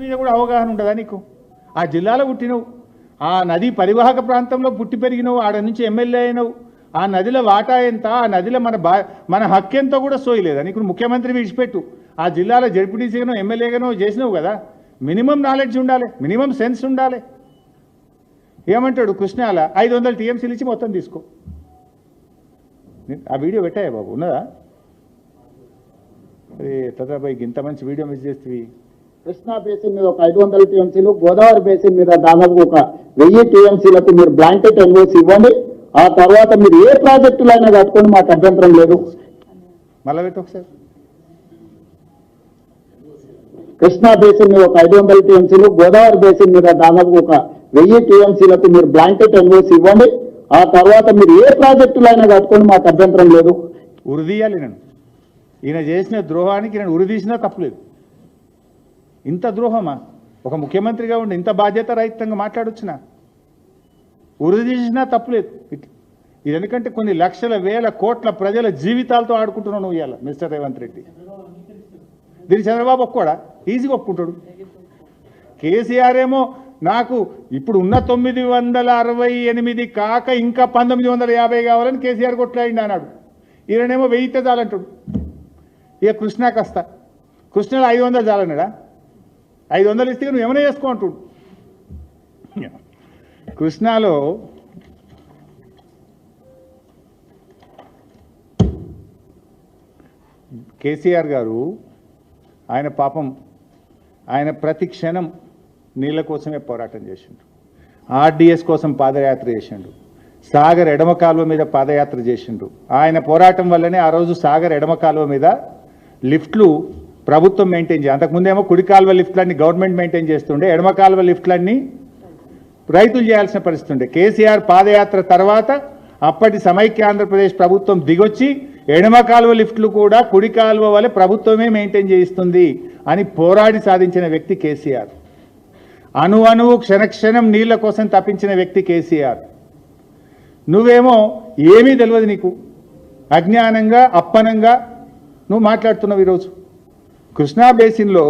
మీద కూడా అవగాహన ఉండదా నీకు? ఆ జిల్లాలో పుట్టినవు, ఆ నది పరివాహక ప్రాంతంలో పుట్టి పెరిగినవు, ఆడ నుంచి ఎమ్మెల్యే అయినవు, ఆ నదిలో వాటా ఎంత, ఆ నదిలో మన హక్కు ఎంతో కూడా సోయలేదా నీకు? ముఖ్యమంత్రి విడిచిపెట్టు, ఆ జిల్లాలో జడ్పీటీసీగానో ఎమ్మెల్యేగానో చేసినావు కదా, మినిమం నాలెడ్జ్ ఉండాలి, మినిమం సెన్స్ ఉండాలి. ఏమంటాడు కృష్ణాల 500 టీఎంసీలు ఇచ్చి మొత్తం తీసుకో. ఆ వీడియో పెట్టాయా బాబు, ఉన్నదా? అరే తదాబాయి ఇంత మంచి వీడియో మిస్ చేస్తే. కృష్ణా బేసిన్ మీద ఒక 500 టీఎంసీలు, గోదావరి బేసిన్ మీద దాదాపు ఒక 1000 టీఎంసీలకు మీరు బ్లాంకెట్ ఎన్ఓసి ఇవ్వండి. ఆ తర్వాత మీరు ఏ ప్రాజెక్టులైనా కట్టుకొని మాకు అభ్యంతరం లేదు. మళ్ళా పెట్టు ఒకసారి. కృష్ణా బేసిన్ మీద ఒక 500 టీఎంసీలు, గోదావరి బేసిన్ మీద దాదాపు ఒక 1000 టీఎంసీలకు మీరు బ్లాంకెట్ ఎన్ఓసి ఇవ్వండి. ఆ తర్వాత మీరు ఏ ప్రాజెక్టులైనా కట్టుకొని మాకు అభ్యంతరం లేదు. ఉరిదీయాలి నన్ను, ఈయన చేసిన ద్రోహానికి నేను ఉరిదీసినా తప్పులేదు. ఇంత ద్రోహమా? ఒక ముఖ్యమంత్రిగా ఉండి ఇంత బాధ్యత రహితంగా మాట్లాడొచ్చునా? ఉరిదీసినా తప్పులేదు. ఇది ఎందుకంటే కొన్ని లక్షల వేల కోట్ల ప్రజల జీవితాలతో ఆడుకుంటున్నావు నువ్వు ఇవాళ మిస్టర్ రేవంత్ రెడ్డి. దీన్ని చంద్రబాబు ఒప్పుకోడా? ఈజీగా ఒప్పుకుంటాడు. కేసీఆర్ ఏమో నాకు ఇప్పుడు ఉన్న 968 కాక ఇంకా 1950 కావాలని కేసీఆర్ కొట్లాడిండి అన్నాడు. ఈయననేమో 1000 చాలంటాడు. ఇక కృష్ణాకి వస్తా, కృష్ణలో 500 చాలన్నాడా? 500 ఇస్తే నువ్వు ఏమైనా చేసుకో అంటుడు. కృష్ణాలో కేసీఆర్ గారు ఆయన పాపం ఆయన ప్రతి క్షణం నీళ్ళ కోసమే పోరాటం చేసిండు. ఆర్డీఎస్ కోసం పాదయాత్ర చేసిండు, సాగర్ ఎడమ కాలువ మీద పాదయాత్ర చేసిండు. ఆయన పోరాటం వల్లనే ఆ రోజు సాగర్ ఎడమ కాలువ మీద లిఫ్ట్లు ప్రభుత్వం మెయింటైన్ చేయాలి. అంతకుముందేమో కుడి కాలువ లిఫ్ట్లన్నీ గవర్నమెంట్ మెయింటైన్ చేస్తుండే, ఎడమ కాలువ లిఫ్ట్లన్నీ రైతులు చేయాల్సిన పరిస్థితి ఉండే. కేసీఆర్ పాదయాత్ర తర్వాత అప్పటి సమైక్య ఆంధ్రప్రదేశ్ ప్రభుత్వం దిగొచ్చి ఎడమ కాలువ లిఫ్ట్లు కూడా కుడి కాలువ వల్ల ప్రభుత్వమే మెయింటైన్ చేయిస్తుంది అని పోరాడి సాధించిన వ్యక్తి కేసీఆర్. అణువణువు క్షణక్షణం నీళ్ల కోసం తప్పించిన వ్యక్తి కేసీఆర్. నువ్వేమో ఏమీ తెలియదు, నీకు అజ్ఞానంగా అప్పనంగా నువ్వు మాట్లాడుతున్నావు. ఈరోజు కృష్ణా బేసిన్లో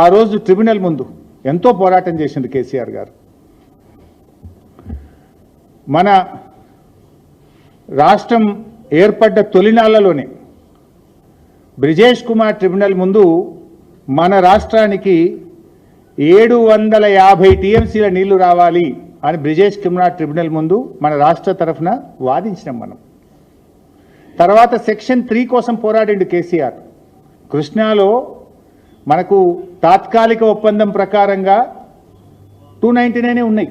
ఆ రోజు ట్రిబ్యునల్ ముందు ఎంతో పోరాటం చేసింది కేసీఆర్ గారు. మన రాష్ట్రం ఏర్పడ్డ తొలినాళ్లలోనే బ్రిజేష్ కుమార్ ట్రిబ్యునల్ ముందు మన రాష్ట్రానికి 750 టీఎంసీల నీళ్లు రావాలి అని బ్రిజేష్ కుమార్ ట్రిబ్యునల్ ముందు మన రాష్ట్ర తరఫున వాదించినాం మనం. తర్వాత సెక్షన్ 3 కోసం పోరాడిండు కేసీఆర్. కృష్ణాలో మనకు తాత్కాలిక ఒప్పందం ప్రకారంగా 299 ఉన్నాయి.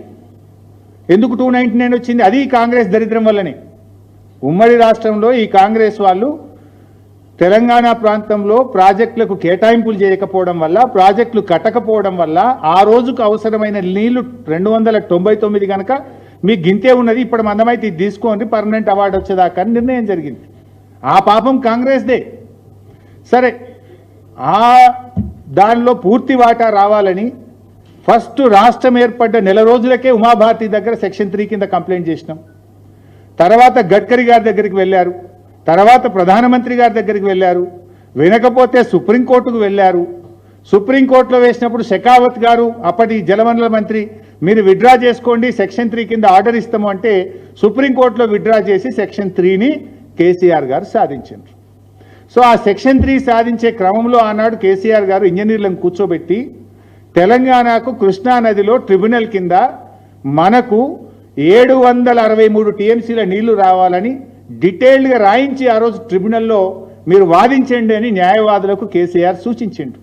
ఎందుకు 299 వచ్చింది? అది కాంగ్రెస్ దరిద్రం వల్లనే. ఉమ్మడి రాష్ట్రంలో ఈ కాంగ్రెస్ వాళ్ళు తెలంగాణ ప్రాంతంలో ప్రాజెక్టులకు కేటాయింపులు చేయకపోవడం వల్ల, ప్రాజెక్టులు కట్టకపోవడం వల్ల ఆ రోజుకు అవసరమైన నీళ్లు 299 కనుక మీకు గింతే ఉన్నది, ఇప్పుడు మందమైతే ఇది తీసుకోండి పర్మనెంట్ అవార్డు వచ్చేదాకా నిర్ణయం జరిగింది. ఆ పాపం కాంగ్రెస్దే. సరే, ఆ దానిలో పూర్తి వాటా రావాలని ఫస్ట్ రాష్ట్రం ఏర్పడ్డ నెల రోజులకే ఉమాభారతి దగ్గర సెక్షన్ 3 కింద కంప్లైంట్ చేసినాం. తర్వాత గడ్కరీ గారి దగ్గరికి వెళ్ళారు, తర్వాత ప్రధానమంత్రి గారి దగ్గరికి వెళ్ళారు, వినకపోతే సుప్రీంకోర్టుకు వెళ్ళారు. సుప్రీంకోర్టులో వేసినప్పుడు షెకావత్ గారు అప్పటి జలవనరుల మంత్రి మీరు విత్డ్రా చేసుకోండి సెక్షన్ 3 కింద ఆర్డర్ ఇస్తాము అంటే సుప్రీంకోర్టులో విత్డ్రా చేసి సెక్షన్ 3ని కేసీఆర్ గారు సాధించారు. సో ఆ సెక్షన్ 3 సాధించే క్రమంలో ఆనాడు కేసీఆర్ గారు ఇంజనీర్లను కూర్చోబెట్టి తెలంగాణకు కృష్ణా నదిలో ట్రిబ్యునల్ కింద మనకు 763 టీఎంసీల నీళ్లు రావాలని డీటెయిల్డ్గా రాయించి ఆ రోజు ట్రిబ్యునల్లో మీరు వాదించండి అని న్యాయవాదులకు కేసీఆర్ సూచించిండు.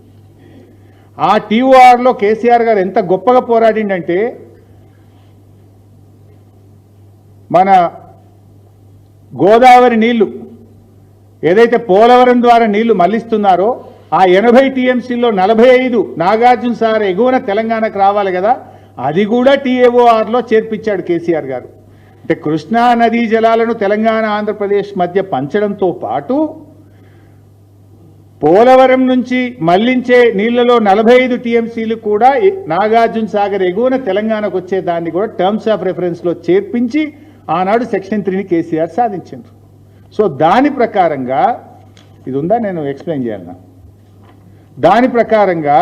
ఆ టీఓఆర్లో కేసీఆర్ గారు ఎంత గొప్పగా పోరాడిండంటే మన గోదావరి నీళ్లు ఏదైతే పోలవరం ద్వారా నీళ్లు మళ్లిస్తున్నారో ఆ 80 టీఎంసీల్లో 45 నాగార్జున సాగర్ ఎగువన తెలంగాణకు రావాలి కదా, అది కూడా టీఏఓఆర్లో చేర్పించాడు కేసీఆర్ గారు. అంటే కృష్ణా నదీ జలాలను తెలంగాణ ఆంధ్రప్రదేశ్ మధ్య పంచడంతో పాటు పోలవరం నుంచి మళ్లించే నీళ్లలో 45 టీఎంసీలు కూడా నాగార్జున సాగర్ ఎగువన తెలంగాణకు వచ్చే దాన్ని కూడా టర్మ్స్ ఆఫ్ రెఫరెన్స్లో చేర్పించి ఆనాడు సెక్షన్ 3ని కేసీఆర్ సాధించారు. సో దాని ప్రకారంగా ఇది ఉందా, నేను ఎక్స్ప్లెయిన్ చేయాలన్నా, దాని ప్రకారంగా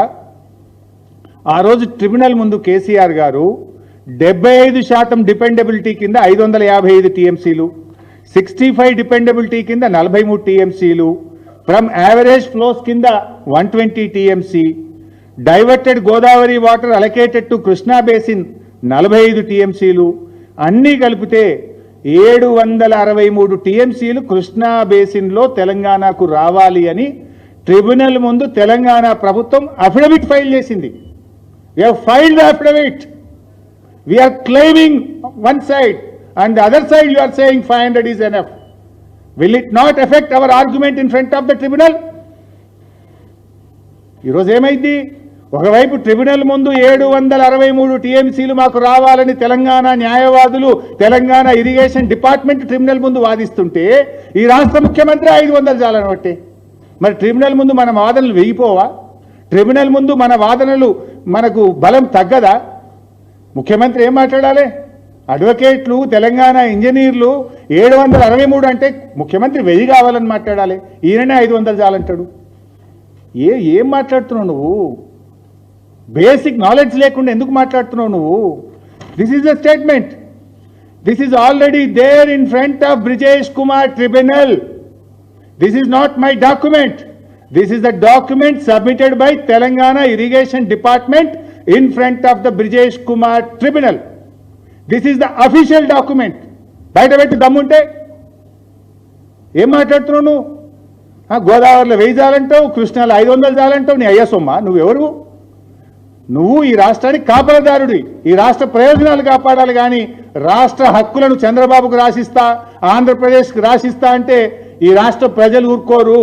ఆ రోజు ట్రిబ్యునల్ ముందు కేసీఆర్ గారు 75% డిపెండబిలిటీ కింద 555 టీఎంసీలు, 65 డిపెండబిలిటీ కింద 43 టీఎంసీలు, ఫ్రమ్ యావరేజ్ ఫ్లోస్ కింద 120 TMC, diverted Godavari water allocated to Krishna basin 45 టీఎంసీలు, అన్నీ కలిపితే 763 టీఎంసీలు కృష్ణా బేసిన్లో తెలంగాణకు రావాలి అని ట్రిబ్యునల్ ముందు తెలంగాణ ప్రభుత్వం అఫిడవిట్ ఫైల్ చేసింది. We have filed the affidavit. We are claiming one side and the other side you are saying 500 is enough. Will it not affect our argument in front of the tribunal? ఈరోజు ఏమైంది? ఒకవైపు tribunal ముందు 763 టీఎంసీలు మాకు రావాలని తెలంగాణ న్యాయవాదులు, Telangana irrigation department tribunal ముందు వాదిస్తుంటే ఈ రాష్ట్ర ముఖ్యమంత్రి 500 చాలని బట్టే. మరి ట్రిబ్యునల్ ముందు మన వాదనలు వెయ్యిపోవా? ట్రిబ్యునల్ ముందు మన వాదనలు మనకు బలం తగ్గదా? ముఖ్యమంత్రి ఏం మాట్లాడాలి? అడ్వకేట్లు, తెలంగాణ ఇంజనీర్లు 763 అంటే ముఖ్యమంత్రి 1000 కావాలని మాట్లాడాలి. ఈయననే 500 చాలంటాడు. ఏం మాట్లాడుతున్నావు నువ్వు? బేసిక్ నాలెడ్జ్ లేకుండా ఎందుకు మాట్లాడుతున్నావు నువ్వు? This is the statement. This is already there in front of Brijesh Kumar tribunal. This is not my document. This is the document submitted by Telangana Irrigation Department in front of the Brijesh Kumar Tribunal. This is the official document. బయట పెట్టి దమ్ముంటే ఏం మాట్లాడుతున్నావు నువ్వు? గోదావరిలో 1000 చాలంటావు, కృష్ణాలో 500 చాలంటావు. నీ అయ్యా సొమ్మ? నువ్వెవరు? నువ్వు ఈ రాష్ట్రానికి కాపలదారుడి. ఈ రాష్ట్ర ప్రయోజనాలు కాపాడాలి కానీ రాష్ట్ర హక్కులను చంద్రబాబుకు రాసిస్తా, ఆంధ్రప్రదేశ్కి రాసిస్తా అంటే ఈ రాష్ట్ర ప్రజలు ఊరుకోరు.